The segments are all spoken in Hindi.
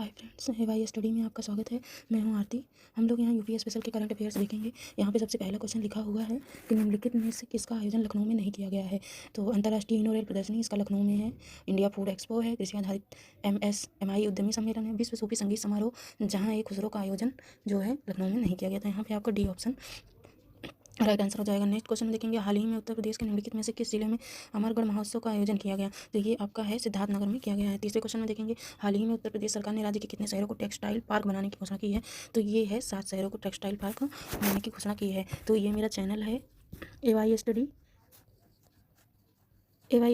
हाय फ्रेंड्स, एवाई स्टडी में आपका स्वागत है। मैं हूं आरती। हम लोग यहां यूपी स्पेशल के करंट अफेयर्स देखेंगे। यहां पे सबसे पहला क्वेश्चन लिखा हुआ है कि निम्नलिखित में से किसका आयोजन लखनऊ में नहीं किया गया है। तो अंतर्राष्ट्रीय इनो रेल प्रदर्शनी इसका लखनऊ में है। इंडिया फूड एक्सपो है। कृषि आधारित MSMI उद्यमी सम्मेलन है। विश्व सूफी संगीत समारोह जहाँ एक खुसरो का आयोजन जो है लखनऊ में नहीं किया गया था। यहाँ पे आपका डी ऑप्शन राइट आंसर हो जाएगा। नेक्स्ट क्वेश्चन देखेंगे, हाल ही में उत्तर प्रदेश के निम्नलिखित में से किस जिले में अमरगढ़ महोत्सव का आयोजन किया गया। तो ये आपका है सिद्धार्थनगर में किया गया है। तीसरे क्वेश्चन में देखेंगे, हाल ही में उत्तर प्रदेश सरकार ने राज्य के कितने शहरों को टेक्सटाइल पार्क बनाने की घोषणा की है। तो ये है 7 शहरों को टेक्सटाइल पार्क बनाने की घोषणा की है। तो ये मेरा चैनल है एवाई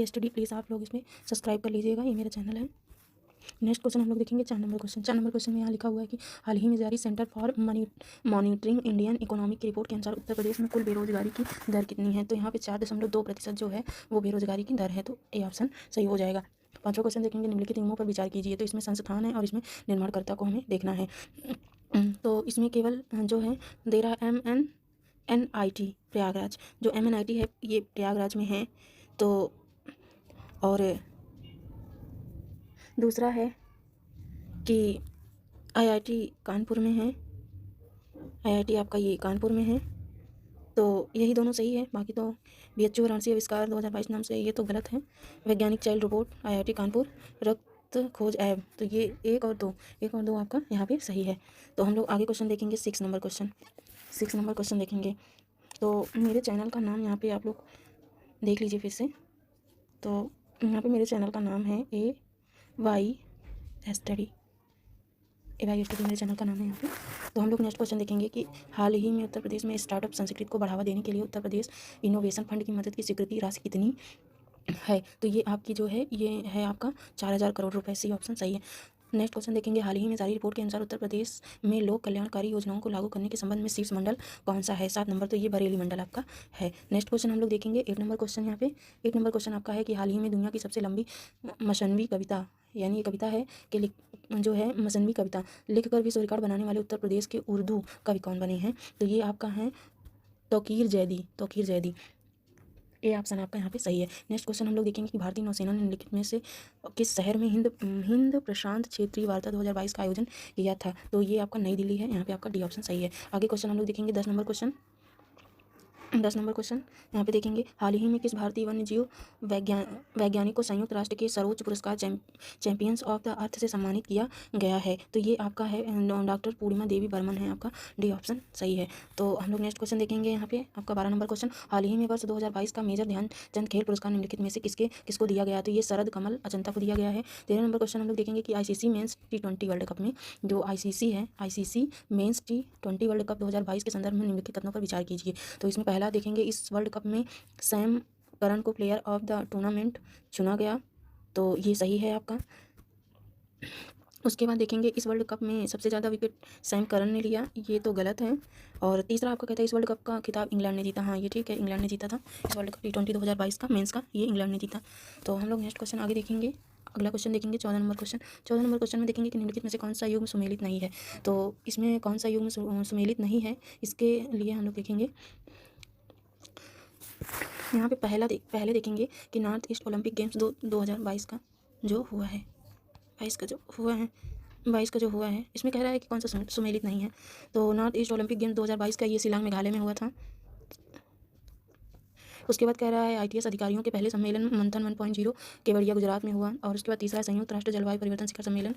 स्टडी प्लीज़ आप लोग इसमें सब्सक्राइब कर लीजिएगा। ये मेरा चैनल है। नेक्स्ट क्वेश्चन हम लोग देखेंगे 4 नंबर क्वेश्चन में यहाँ लिखा हुआ है कि हाल ही में जारी centre for monitoring Indian economic की रिपोर्ट के अनुसार उत्तर प्रदेश में कुल बेरोजगारी की दर कितनी है। तो यहाँ पे 4.2% जो है वो बेरोजगारी की दर है। तो ए ऑप्शन सही हो जाएगा। पांचवा क्वेश्चन देखेंगे, निम्नलिखित नियमों पर विचार कीजिए। तो इसमें संस्थान है और इसमें निर्माणकर्ता को हमें देखना है। तो इसमें केवल जो है दे रहा MNNIT प्रयागराज, जो MNIT है ये प्रयागराज में है। तो और दूसरा है कि IIT कानपुर में है। IIT आपका ये कानपुर में है। तो यही दोनों सही है। बाकी तो BHU वाराणसी आविष्कार 2022 नाम से ये तो गलत है। वैज्ञानिक चाइल्ड रोबोट IIT कानपुर, रक्त खोज ऐप, तो ये एक और दो आपका यहाँ पे सही है। तो हम लोग आगे क्वेश्चन देखेंगे। 6 नंबर क्वेश्चन देखेंगे। तो मेरे चैनल का नाम यहाँ पे आप लोग देख लीजिए फिर से। तो यहाँ पे मेरे चैनल का नाम है एवाई स्टडी मेरे चैनल का नाम है यहाँ पे। तो हम लोग नेक्स्ट क्वेश्चन देखेंगे कि हाल ही में उत्तर प्रदेश में स्टार्टअप संस्कृति को बढ़ावा देने के लिए उत्तर प्रदेश इनोवेशन फंड की मदद की स्वीकृति राशि कितनी है। तो ये आपकी जो है ये है आपका 4,000 करोड़ रुपए। सी ऑप्शन सही है। नेक्स्ट क्वेश्चन देखेंगे, हाल ही में जारी रिपोर्ट के अनुसार उत्तर प्रदेश में लोक कल्याणकारी योजनाओं को लागू करने के संबंध में शीर्ष मंडल कौन सा है। 7 नंबर, तो ये बरेली मंडल आपका है। नेक्स्ट क्वेश्चन हम लोग देखेंगे 8 नंबर क्वेश्चन। यहाँ पे 8 नंबर क्वेश्चन आपका है कि हाल ही में दुनिया की सबसे लंबी मसनवी कविता, यानी ये कविता है कि जो है मसनवी कविता लिखकर विश्व रिकॉर्ड बनाने वाले उत्तर प्रदेश के उर्दू कवि कौन बने हैं। तो ये आपका है तौकीर जैदी। ये ऑप्शन आपका यहाँ पे सही है। नेक्स्ट क्वेश्चन हम लोग देखेंगे कि भारतीय नौसेना ने निम्नलिखित में से किस शहर में हिंद प्रशांत क्षेत्रीय वार्ता 2022 का आयोजन किया था। तो ये आपका नई दिल्ली है। यहाँ पे आपका डी ऑप्शन सही है। आगे क्वेश्चन हम लोग देखेंगे 10 नंबर क्वेश्चन। यहाँ पे देखेंगे, हाल ही में किस भारतीय वन्य जीव वैज्ञानिक को संयुक्त राष्ट्र के सर्वोच्च पुरस्कार चैंपियंस ऑफ द अर्थ से सम्मानित किया गया है। तो ये आपका है डॉक्टर पूर्णिमा देवी बर्मन है। आपका डी ऑप्शन सही है। तो हम लोग नेक्स्ट क्वेश्चन देखेंगे। यहाँ पे आपका 12 नंबर क्वेश्चन, हाल ही में वर्ष 2022 का मेजर ध्यानचंद खेल पुरस्कार निम्नलिखित में से किसको दिया गया। तो ये शरद कमल अजंता को दिया गया है। 13 नंबर क्वेश्चन हम लोग देखेंगे कि ICC mains T20 world cup में जो ICC mains T20 world cup 2022 के संदर्भ में निम्नलिखित कथनों पर विचार कीजिए। तो इसमें पहला देखेंगे, इस वर्ल्ड कप में सैम करन को प्लेयर ऑफ द टूर्नामेंट चुना गया। तो ये सही है आपका। उसके बाद देखेंगे, इस वर्ल्ड कप में सबसे ज़्यादा विकेट सैम करन ने लिया। ये तो गलत है। और तीसरा आपका कहता है, इस वर्ल्ड कप का खिताब इंग्लैंड ने जीता। हाँ ये ठीक है, इंग्लैंड ने जीता था इस वर्ल्ड कप T20 2022 का मेंस का, ये इंग्लैंड ने जीता। तो हम लोग नेक्स्ट क्वेश्चन आगे देखेंगे। अगला क्वेश्चन देखेंगे 14 नंबर क्वेश्चन। 14 नंबर क्वेश्चन में देखेंगे कि निम्नलिखित में से कौन सा युग्म सुमेलित नहीं है। तो इसमें कौन सा युग्म सुमेलित नहीं है, इसके लिए हम लोग देखेंगे। यहाँ पे पहले देखेंगे कि नॉर्थ ईस्ट ओलंपिक गेम्स 2022 का जो हुआ है 22 का जो हुआ है, इसमें कह रहा है कि कौन सा सुमेलित नहीं है। तो नॉर्थ ईस्ट ओलंपिक गेम्स 2022 का ये शिलांग मेघालय में हुआ था। उसके बाद कह रहा है ITS अधिकारियों के पहले सम्मेलन मंथन 1.0 केवड़िया गुजरात में हुआ। और उसके बाद तीसरा संयुक्त राष्ट्र जलवायु परिवर्तन शिखर सम्मेलन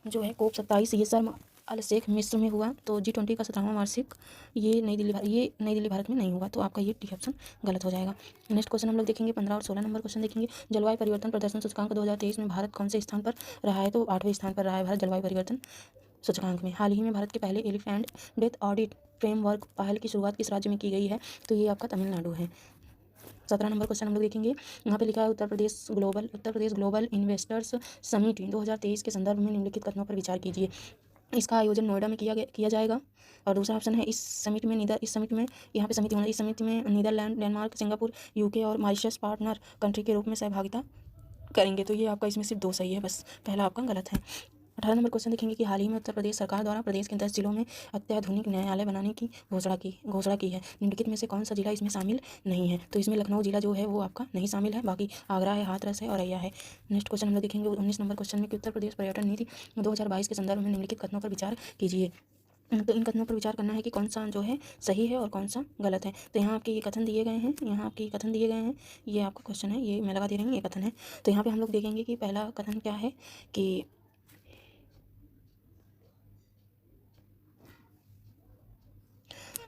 जो है COP 27 ये शर्म अल शेख मिस्र में हुआ। तो G20 का 17वां वार्षिक ये नई दिल्ली भारत में नहीं हुआ। तो आपका ये डी ऑप्शन गलत हो जाएगा। नेक्स्ट क्वेश्चन हम लोग देखेंगे 15 और 16 नंबर क्वेश्चन देखेंगे। जलवायु परिवर्तन प्रदर्शन सूचकांक 2023 में भारत कौन से स्थान पर रहा है। तो 8वें स्थान पर रहा है भारत जलवायु परिवर्तन सूचकांक में। हाल ही में भारत के पहले एलिफेंट डेथ ऑडिट फ्रेमवर्क पहल की शुरुआत किस राज्य में की गई है। तो ये आपका तमिलनाडु है। 17 नंबर क्वेश्चन हम लोग देखेंगे। यहाँ पे लिखा है Uttar Pradesh global investors summit 2023 के संदर्भ में निम्नलिखित कथनों पर विचार कीजिए। इसका आयोजन नोएडा में किया जाएगा। और दूसरा ऑप्शन है, इस समिट में नीदरलैंड, डेनमार्क, सिंगापुर, UK और मॉरिशस पार्टनर कंट्री के रूप में सहभागिता करेंगे। तो ये आपका इसमें सिर्फ 2 सही है, बस पहला आपका गलत है। 18 नंबर क्वेश्चन देखेंगे कि हाल ही में उत्तर प्रदेश सरकार द्वारा प्रदेश के 10 जिलों में अत्याधुनिक न्यायालय बनाने की घोषणा की है। निम्नलिखित में से कौन सा जिला इसमें शामिल नहीं है? तो इसमें लखनऊ जिला जो है वो आपका नहीं शामिल है, बाकी आगरा है, हाथरस है, औरैया है। नेक्स्ट क्वेश्चन हम लोग देखेंगे 19 नंबर क्वेश्चन में कि उत्तर प्रदेश पर्यटन नीति 2022 के संदर्भ में निम्नलिखित कथनों पर विचार कीजिए। तो इन कथनों पर विचार करना है कि कौन सा जो है सही है और कौन सा गलत है। तो यहाँ आपके ये कथन दिए गए हैं, ये आपका क्वेश्चन है, ये मैं लगा दे रही हूँ, ये कथन है। तो यहाँ पे हम लोग देखेंगे कि पहला कथन क्या है कि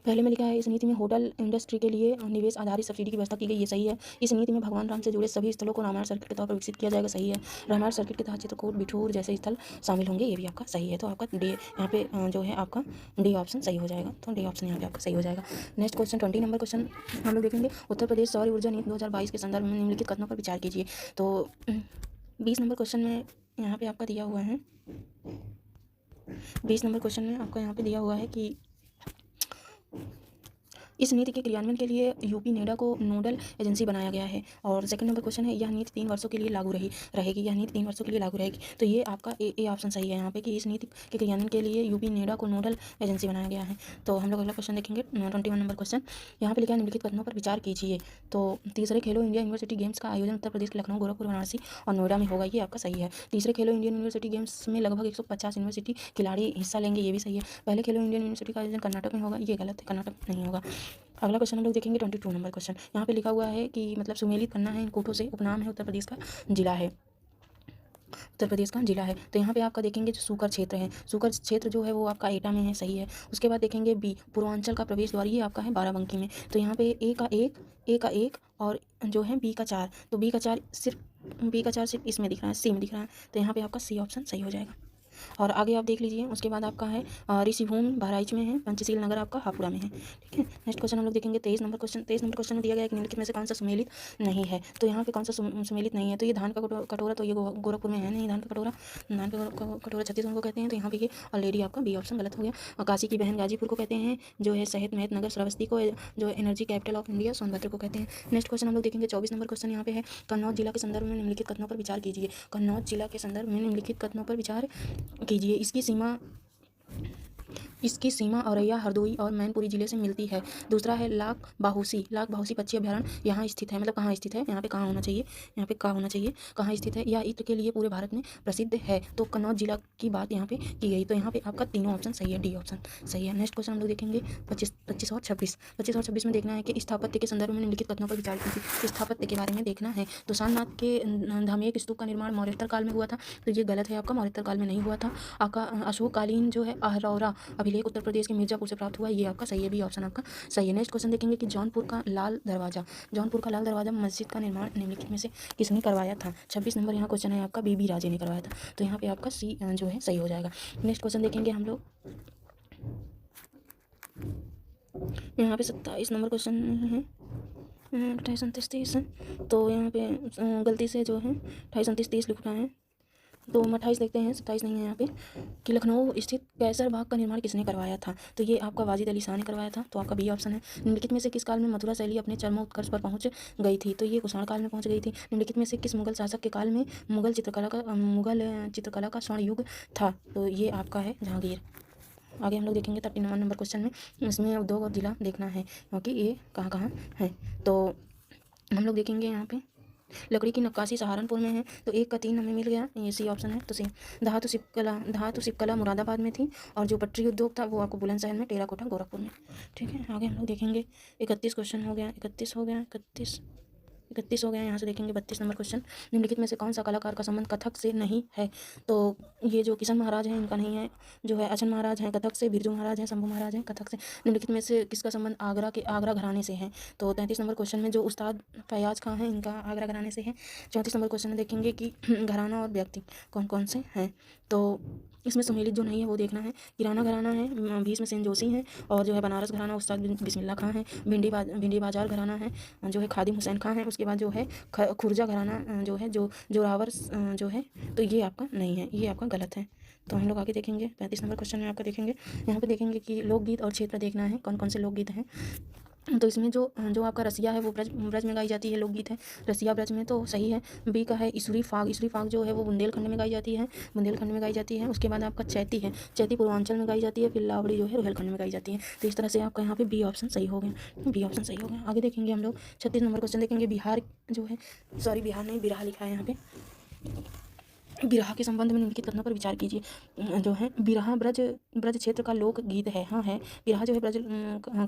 पहले में लिखा है इस नीति में होटल इंडस्ट्री के लिए निवेश आधारित सब्सिडी की व्यवस्था की गई, ये सही है। इस नीति में भगवान राम से जुड़े सभी स्थलों को रामायण सर्किट के तौर पर विकसित किया जाएगा, सही है। रामायण सर्किट के तहत चित्रकूट, बिठूर जैसे स्थल शामिल होंगे, ये भी आपका सही है। तो आपका डी यहाँ पे जो है आपका डी ऑप्शन सही हो जाएगा। तो डी ऑप्शन यहाँ पे आपका सही हो जाएगा। नेक्स्ट क्वेश्चन 20 नंबर क्वेश्चन हम लोग देखेंगे उत्तर प्रदेश सौर ऊर्जा नीति 2022 के संदर्भ में निम्नलिखित कथनों पर विचार कीजिए। तो 20 नंबर क्वेश्चन में यहाँ पे आपका दिया हुआ है, 20 नंबर क्वेश्चन में आपका यहाँ पे दिया हुआ है कि इस नीति के क्रियान्वयन के लिए यूपी नेडा को नोडल एजेंसी बनाया गया है। और सेकंड नंबर क्वेश्चन है यह नीति 3 वर्षों के लिए लागू रहेगी, यह नीति 3 वर्षों के लिए लागू रहेगी। तो ये आपका ए ऑप्शन सही है यहाँ पे कि इस नीति के क्रियान्वयन के लिए यूपी नेडा को नोडल एजेंसी बनाया गया है। तो हम लोग अगला क्वेश्चन देखेंगे 21 नंबर क्वेश्चन। यहाँ पे लिखा है निम्नलिखित कथनों पर विचार कीजिए। तो तीसरे खेलो इंडिया यूनिवर्सिटी गेम्स का आयोजन उत्तर प्रदेश के लखनऊ, गोरखपुर, वाराणसी और नोएडा में होगा, ये आपका सही है। तीसरे खेलो इंडियन यूनिवर्सिटी गेम्स में लगभग 150 यूनिवर्सिटी खिलाड़ी हिस्सा लेंगे, ये भी सही है। पहले खेलो इंडियन यूनिवर्सिटी का आयोजन कर्नाटक में होगा, ये गलत है, कर्नाटक नहीं होगा। अगला क्वेश्चन हम लोग देखेंगे 22 नंबर क्वेश्चन। यहाँ पे लिखा हुआ है कि मतलब सुमेलित करना है इन कोटों से, उपनाम है उत्तर प्रदेश का जिला है, तो यहाँ पे आपका देखेंगे जो सूकर क्षेत्र है, सूकर क्षेत्र जो है वो आपका एटा में है, सही है। उसके बाद देखेंगे बी पूर्वांचल का प्रवेश द्वार, ये आपका है बाराबंकी में। तो यहाँ पे ए का एक और जो है बी का 4, तो बी का 4 सिर्फ इसमें दिख रहा है, सी में दिख रहा है। तो यहाँ पे आपका सी ऑप्शन सही हो जाएगा। और आगे आप देख लीजिए, उसके बाद आपका है ऋषिभूमि बहराइच में है, पंचशील नगर आपका हापुड़ा में है, ठीक है। नेक्स्ट क्वेश्चन हम लोग देखेंगे 23 नंबर क्वेश्चन में दिया गया है कि निम्नलिखित में से कौन सा सुमेलित नहीं है। तो यहाँ पे कौन सा सुमेलित नहीं है? तो ये धान का कटोरा तो ये गोरखपुर में है नहीं, धान का कटोरा छत्तीसगढ़ को कहते हैं, तो यहाँ पे ये ऑलरेडी आपका बी ऑप्शन गलत हो गया। और काशी की बहन गाजीपुर को कहते हैं, जो है सेहत महत नगर श्रावस्ती को जो energy capital of India Sonbhadra को कहते हैं। नेक्स्ट क्वेश्चन हम लोग देखेंगे 24 नंबर क्वेश्चन यहाँ पे है कन्नौज जिला के संदर्भ में निम्नलिखित कथनों पर विचार कीजिए। कन्नौज जिला के संदर्भ में निम्नलिखित कथनों पर विचार कीजिए। इसकी सीमा औरैया, हरदोई और मैनपुरी जिले से मिलती है। दूसरा है लाख बाहुसी पक्षी अभयारण्य यहाँ स्थित है, मतलब कहाँ स्थित है, यहाँ पे कहाँ होना चाहिए, यहाँ पे कहाँ होना चाहिए, कहाँ स्थित है, यह इत्र के लिए पूरे भारत में प्रसिद्ध है। तो कन्नौज जिला की बात यहाँ पे की गई, तो यहाँ पे आपका तीनों ऑप्शन सही है, डी ऑप्शन सही है। नेक्स्ट क्वेश्चन हम लोग देखेंगे 25 और 26 में देखना है कि स्थापत्य के संदर्भ में निम्नलिखित कथनों पर विचार कीजिए। स्थापत्य के बारे में देखना है। तो सारनाथ के धामेक स्तूप का निर्माण मौर्योत्तर काल में हुआ था, तो ये गलत है आपका, मौर्योत्तर काल में नहीं हुआ था। आपका अशोककालीन जो है अहरौरा अभिलेख उत्तर प्रदेश के मिर्जापुर से प्राप्त हुआ, ये आपका सही है, बी ऑप्शन आपका सही है। नेक्स्ट क्वेश्चन देखेंगे कि जौनपुर का लाल दरवाजा मस्जिद का निर्माण निम्नलिखित में से किसने करवाया था। 26 नंबर यहाँ क्वेश्चन है आपका, बीबी राजे ने करवाया था, तो यहाँ पे आपका सी जो है सही हो जाएगा। नेक्स्ट क्वेश्चन देखेंगे हम लोग यहाँ पे 27 नंबर क्वेश्चन है 28, 29, 30, तो यहाँ पे गलती से जो है 28, 29, 30 लिखना है, तो हम 28 देखते हैं, 27 नहीं है यहाँ पे। कि लखनऊ स्थित कैसर बाग का निर्माण किसने करवाया था, तो ये आपका वाजिद अली शाह ने करवाया था, तो आपका बी ऑप्शन है। निम्नलिखित में से किस काल में मथुरा शैली अपने चरमोत्कर्ष पर पहुंच गई थी, तो ये कुषाण काल में पहुंच गई थी। निम्नलिखित में से किस मुगल शासक के काल में मुगल चित्रकला का स्वर्ण युग था, तो ये आपका है जहांगीर। आगे हम लोग देखेंगे 39 नंबर क्वेश्चन में, इसमें उद्योग और जिला देखना है क्योंकि ये कहाँ है। तो हम लोग देखेंगे यहाँ पे लकड़ी की नक्काशी सहारनपुर में है, तो 1 का 3 हमें मिल गया, ये सी ऑप्शन है। तो सी धातु शिल्पकला मुरादाबाद में थी, और जो पटरी उद्योग था वो आपको बुलंदशहर में, टेराकोटा गोरखपुर में, ठीक है। आगे हम लोग देखेंगे 31 क्वेश्चन हो गया, 31 हो गया। यहाँ से देखेंगे 32 नंबर क्वेश्चन, निम्नलिखित में से कौन सा कलाकार का संबंध कथक से नहीं है, तो ये जो किशन महाराज हैं इनका नहीं है, जो है अचन महाराज हैं कथक से, बिरजू महाराज हैं, शंभू महाराज हैं कथक से। निम्नलिखित में से किसका संबंध आगरा घराने से है, तो 33 नंबर क्वेश्चन में जो उस्ताद फयाज खां हैं इनका आगरा घराने से है। 34 नंबर क्वेश्चन में देखेंगे कि घराना और व्यक्ति कौन कौन से हैं, तो इसमें सुमेलित जो नहीं है वो देखना है। किराना घराना है, भीष्म सेन जोशी हैं, और जो है बनारस घराना उस्ताद बिस्मिल्लाह खां हैं। भिंडी बाजार घराना है, जो है खादिम हुसैन खां है। उसके बाद जो है खुर्जा घराना जो है जोरावर जो है, तो ये आपका नहीं है, ये आपका गलत है। तो हम लोग आगे देखेंगे 35 नंबर क्वेश्चन में आपका देखेंगे, यहाँ पे देखेंगे कि लोकगीत और क्षेत्र देखना है, कौन कौन से लोकगीत हैं। तो इसमें जो जो आपका रसिया है वो ब्रज ब्रज में गाई जाती है, लोकगीत है रसिया ब्रज में, तो सही है। बी का है ईसुरी फाग। ईसुरी फाग जो है वो बुंदेलखंड में गाई जाती है, बुंदेलखंड में गाई जाती है। उसके बाद आपका चैती है, चैती पूर्वांचल में गाई जाती है। फिर लावड़ी जो है रोहिलखंड में गाई जाती है। तो इस तरह से आपका यहाँ पे बी ऑप्शन सही हो गया, बी ऑप्शन सही हो गया। आगे देखेंगे हम लोग 36 नंबर क्वेश्चन देखेंगे। बिहार जो है, सॉरी बिहार नहीं, बिरहा लिखा है यहाँ पे। बिरहा के संबंध में निम्नलिखित कथनों पर विचार कीजिए। जो है बिरहा ब्रज ब्रज क्षेत्र का लोक गीत है। हाँ है, बिरहा जो है ब्रज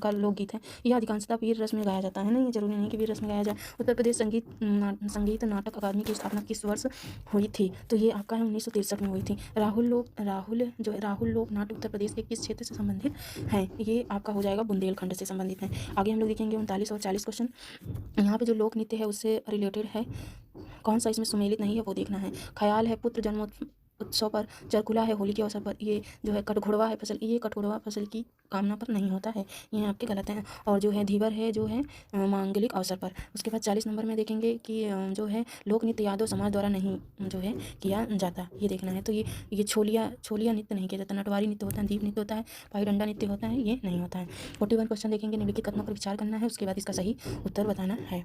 का लोक गीत है। यह अधिकांशतः वीर रस में गाया जाता है। नहीं, जरूरी नहीं कि वीर रस में गाया जाए। उत्तर प्रदेश संगीत नाटक अकादमी की स्थापना किस वर्ष हुई थी? तो ये आपका है 1963 में हुई थी। राहुल लोक नाट्य उत्तर प्रदेश के किस क्षेत्र से संबंधित है? ये आपका हो जाएगा बुंदेलखंड से संबंधित है। आगे हम लोग देखेंगे 39 और 40 क्वेश्चन। यहाँ पे जो लोक नृत्य है उससे रिलेटेड है, कौन सा इसमें सुमेलित नहीं है वो देखना है। ख्याल है पुत्र जन्मोत्सव पर, चरकुला है होली के अवसर पर, ये जो है कटघोड़वा है फसल, ये कटघोड़वा फसल की कामना पर नहीं होता है, ये आपके गलत हैं। और जो है धीवर है जो है मांगलिक अवसर पर। उसके बाद 40 नंबर में देखेंगे कि जो है लोक नृत्य यादव समाज द्वारा नहीं जो है किया जाता, ये देखना है। तो ये छोलिया नृत्य नहीं किया जाता। नटवारी नृत्य होता है, दीप नृत्य होता है, पाई डंडा नृत्य होता है, ये नहीं होता है। 41 क्वेश्चन देखेंगे, निम्नलिखित कथनों पर विचार करना है, उसके बाद इसका सही उत्तर बताना है।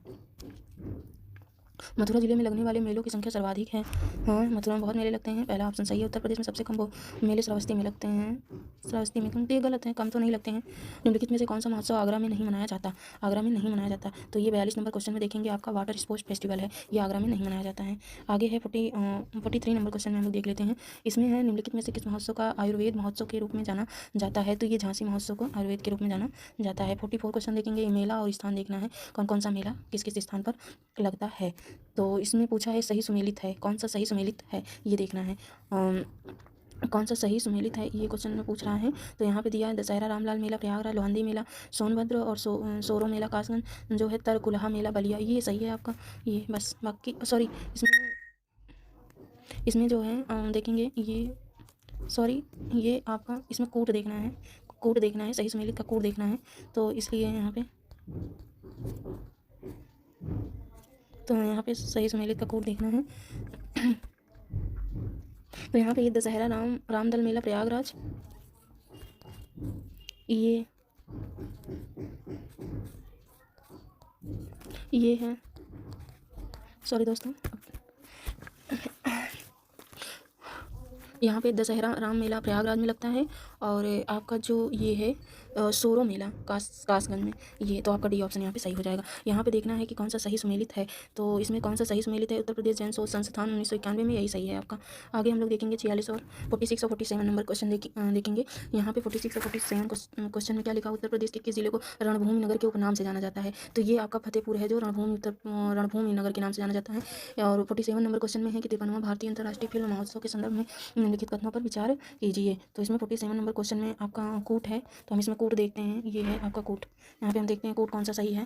मथुरा जिले में लगने वाले मेलों की संख्या सर्वाधिक है। हाँ, मथुरा में बहुत मेले लगते हैं, पहला ऑप्शन सही है। उत्तर प्रदेश में सबसे कम मेले श्रावस्ती में लगते हैं, श्रावस्ती में, तो ये गलत है, कम तो नहीं लगते हैं। निम्नलिखित में से कौन सा महोत्सव आगरा में नहीं मनाया जाता? आगरा में नहीं मनाया जाता, तो ये 42 नंबर क्वेश्चन में देखेंगे आपका वाटर स्पोर्ट्स फेस्टिवल है, ये आगरा में नहीं मनाया जाता है। आगे है 43 नंबर क्वेश्चन में हम लोग देख लेते हैं। इसमें है निम्नलिखित में से किस महोत्सव का आयुर्वेद महोत्सव के रूप में जाना जाता है? तो ये झांसी महोत्सव को आयुर्वेद के रूप में जाना जाता है। 44 क्वेश्चन देखेंगे, मेला और स्थान देखना है, कौन कौन सा मेला किस किस स्थान पर लगता है। तो इसमें पूछा है सही सुमेलित है, कौन सा सही सुमेलित है ये देखना है। कौन सा सही सुमेलित है ये क्वेश्चन में पूछ रहा है। तो यहाँ पे दिया है दशहरा रामलाल मेला प्रयागराज, लोहंदी मेला सोनभद्र और सोरो मेला कासगंज, जो है तरकुलहा मेला बलिया, ये सही है आपका। ये बस, बाकी सॉरी इसमें जो है देखेंगे ये, सॉरी ये आपका इसमें कूट देखना है, कूट देखना है, सही सुमेलित का कूट देखना है। तो इसलिए यहाँ पे सही सुमेलित का कूट देखना है। तो यहाँ पे ये दशहरा रामदल मेला प्रयागराज, ये है, सॉरी दोस्तों, यहाँ पे दशहरा राम मेला प्रयागराज में लगता है, और आपका जो ये है सोरो मेला कासगंज में, ये तो आपका डी ऑप्शन यहाँ पे सही हो जाएगा। यहाँ पे देखना है कि कौन सा सही सुमेलित है, तो इसमें कौन सा सही सुमेलित है? उत्तर प्रदेश जैन शोध संस्थान 1991 में, यही सही है आपका। आगे हम लोग देखेंगे 46 और 46 और 47 नंबर क्वेश्चन देखेंगे। यहाँ पे 46 और 47 क्वेश्चन में क्या लिखा? उत्तर प्रदेश के किस जिले को रणभूमि नगर के उपनाम से जाना जाता है? तो ये आपका फतेहपुर है, जो रणभूमि नगर के नाम से जाना जाता है। और 47 नंबर क्वेश्चन में है कि 53वां भारतीय अंतर्राष्ट्रीय फिल्म महोत्सव के संदर्भ में निम्नलिखित कथनों पर विचार कीजिए। तो इसमें 47 नंबर क्वेश्चन में आपका कूट है, तो हम इसमें कूट देखते हैं, ये है आपका कूट। यहाँ पे हम देखते हैं कूट कौन सा सही है।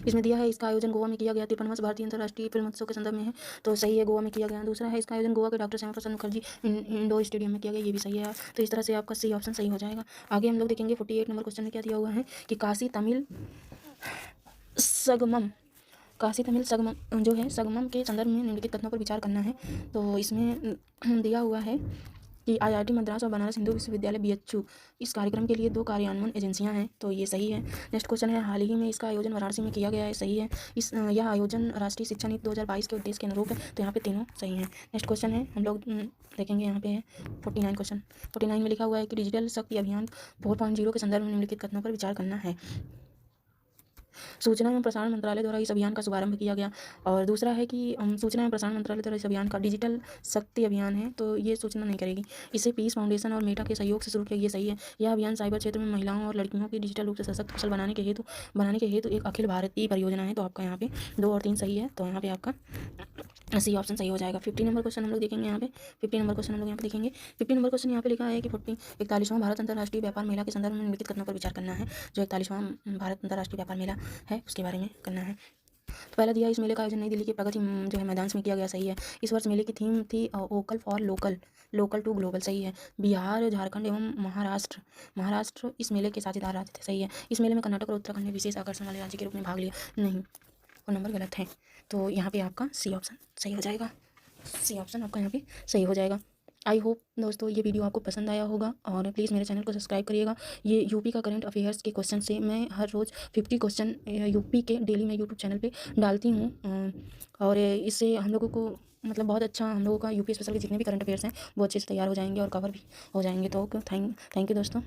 इसमें दिया है इसका आयोजन गोवा में किया गया, 53वां भारतीय अंतर्राष्ट्रीय फिल्म उत्सव के संदर्भ में है, तो सही है, गोवा में किया गया। दूसरा है इसका आयोजन गोवा के doctor Shyama Prasad Mukherjee indoor stadium में किया गया, ये भी सही है। तो इस तरह से आपका सी ऑप्शन सही हो जाएगा। आगे हम लोग देखेंगे 48 नंबर क्वेश्चन में क्या दिया हुआ है कि काशी तमिल संगमम जो है संगमम के संदर्भ में निम्नलिखित कथनों पर विचार करना है। तो इसमें दिया हुआ है कि IIT मद्रास और बनारस हिंदू विश्वविद्यालय BHU इस कार्यक्रम के लिए 2 कार्यान्वयन एजेंसियां हैं, तो ये सही है। नेक्स्ट क्वेश्चन है हाल ही में इसका आयोजन वाराणसी में किया गया है, सही है। यह आयोजन राष्ट्रीय शिक्षा नीति 2022 के उद्देश्य के अनुरूप है, तो यहाँ पे तीनों सही हैं। नेक्स्ट क्वेश्चन है हम लोग देखेंगे, यहाँ पे है 49 क्वेश्चन। 49 में लिखा हुआ है कि डिजिटल शक्ति अभियान 4.0 के संदर्भ में निम्नलिखित कथनों पर विचार करना है। सूचना एवं प्रसारण मंत्रालय द्वारा इस अभियान का शुभारंभ किया गया। और दूसरा है कि सूचना एवं प्रसारण मंत्रालय द्वारा इस अभियान का डिजिटल शक्ति अभियान है, तो ये सूचना नहीं करेगी। इसे पीस फाउंडेशन और मेटा के सहयोग से शुरू किया, ये सही है। यह अभियान साइबर क्षेत्र में महिलाओं और लड़कियों की डिजिटल रूप से सशक्त कुशल बनाने के हेतु एक अखिल भारतीय परियोजना है, तो आपका यहाँ पे 2 और 3 सही है, तो यहाँ पे आपका सी ऑप्शन सही हो जाएगा। 50 नंबर क्वेश्चन हम लोग देखेंगे यहाँ पे। 50 नंबर क्वेश्चन हम लोग यहाँ पे देखेंगे। 50 नंबर क्वेश्चन यहाँ पे लिखा है कि 41वां भारत अंतर्राष्ट्रीय व्यापार मेला के संदर्भ में निम्नलिखित कथनों पर विचार करना है। जो 41वां भारत अंतर्राष्ट्रीय व्यापार मेला है उसके बारे में करना है। तो पहला दिया इस मेले का आयोजन नई दिल्ली के प्रगति जो है मैदान में किया गया, सही है। इस वर्ष मेले की थीम थी vocal for local to global, सही है। बिहार, झारखंड एवं महाराष्ट्र इस मेले के साझेदार राज्य थे, सही है। इस मेले में कर्नाटक और उत्तराखंड ने विशेष आकर्षण वाले राज्य के रूप में भाग लिया, नहीं, वो नंबर गलत है। तो यहाँ पे आपका सी ऑप्शन सही हो जाएगा, सी ऑप्शन आपका यहाँ पे सही हो जाएगा। आई होप दोस्तों ये वीडियो आपको पसंद आया होगा और प्लीज़ मेरे चैनल को सब्सक्राइब करिएगा। ये यूपी का करंट अफेयर्स के क्वेश्चन से मैं हर रोज़ 50 क्वेश्चन यूपी के डेली मैं यूट्यूब चैनल पे डालती हूँ। और इससे हम लोगों को मतलब बहुत अच्छा, हम लोगों का यूपी स्पेशल के जितने भी करंट अफेयर्स हैं वो अच्छे से तैयार हो जाएंगे और कवर भी हो जाएंगे। तो थैंक यू दोस्तों।